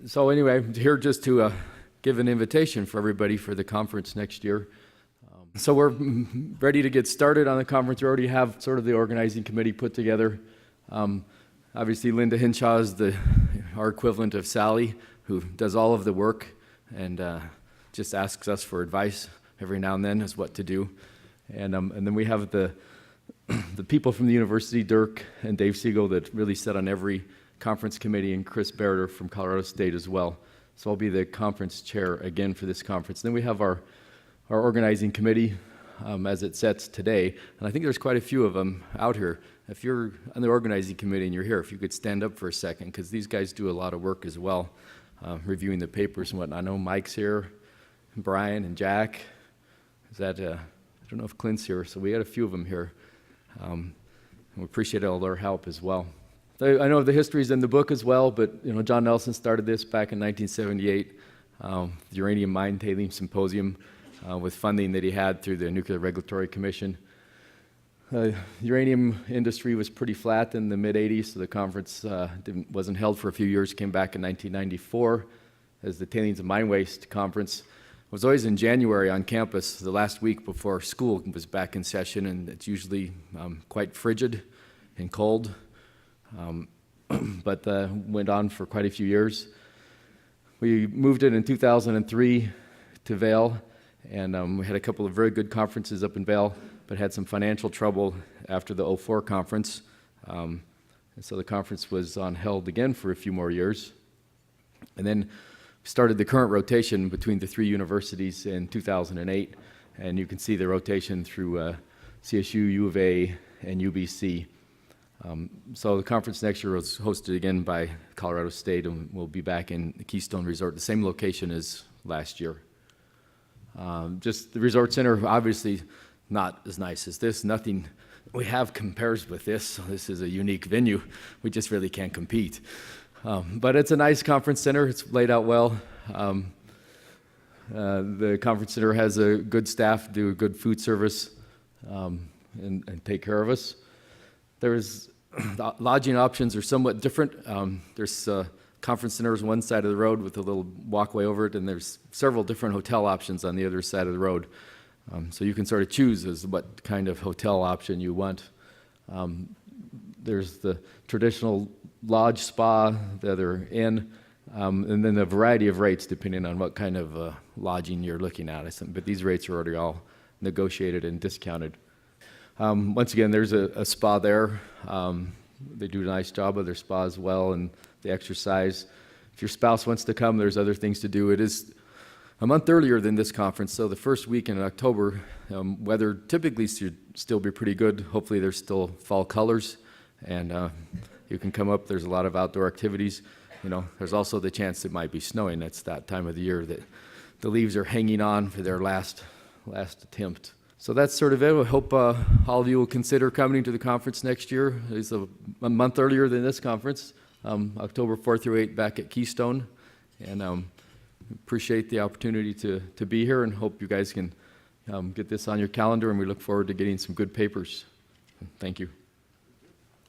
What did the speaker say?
So anyway, I'm here just to give an invitation for everybody for the conference next year. So we're ready to get started on the conference. We already have sort of the organizing committee put together. Obviously, Linda Hinshaw is our equivalent of Sally, who does all of the work and just asks us for advice every now and then as what to do. And then we have the people from the university, Dirk and Dave Siegel, that really sit on every conference committee, and Chris Barretter from Colorado State as well. So I'll be the conference chair again for this conference. Then we have our organizing committee as it sets today, and I think there's quite a few of them out here. If you're on the organizing committee and you're here, if you could stand up for a second, because these guys do a lot of work as well, reviewing the papers and whatnot. I know Mike's here, and Brian and Jack. I don't know if Clint's here, so we had a few of them here. We appreciate all their help as well. I know the history is in the book as well, but John Nelson started this back in 1978, the Uranium Mine Tailings Symposium, with funding that he had through the Nuclear Regulatory Commission. The uranium industry was pretty flat in the mid-'80s, so the conference wasn't held for a few years. Came back in 1994 as the Tailings and Mine Waste Conference. It was always in January on campus, the last week before school was back in session, and it's usually quite frigid and cold. But went on for quite a few years. We moved it in 2003 to Vail, and we had a couple of very good conferences up in Vail, but had some financial trouble after the 2004 conference. And so the conference was on held again for a few more years. And then started the current rotation between the three universities in 2008, and you can see the rotation through CSU, U of A, and UBC. So the conference next year was hosted again by Colorado State, and we'll be back in the Keystone Resort, the same location as last year. Just the resort center, obviously not as nice as this. Nothing we have compares with this. So this is a unique venue. We just really can't compete. But it's a nice conference center. It's laid out well. The conference center has a good staff, do a good food service, and take care of us. Lodging options are somewhat different. There's conference centers one side of the road with a little walkway over it, and there's several different hotel options on the other side of the road. So you can sort of choose as what kind of hotel option you want. There's the traditional lodge spa, the other inn, and then a variety of rates depending on what kind of lodging you're looking at. But these rates are already all negotiated and discounted. Once again, there's a spa there. They do a nice job of their spa as well, and the exercise. If your spouse wants to come, there's other things to do. It is a month earlier than this conference, so the first week in October, weather typically should still be pretty good. Hopefully there's still fall colors, and you can come up. There's a lot of outdoor activities. There's also the chance it might be snowing. It's that time of the year that the leaves are hanging on for their last attempt. So that's sort of it. I hope all of you will consider coming to the conference next year. It's a month earlier than this conference, October 4th through 8th back at Keystone. And appreciate the opportunity to be here, and hope you guys can get this on your calendar, and we look forward to getting some good papers. Thank you.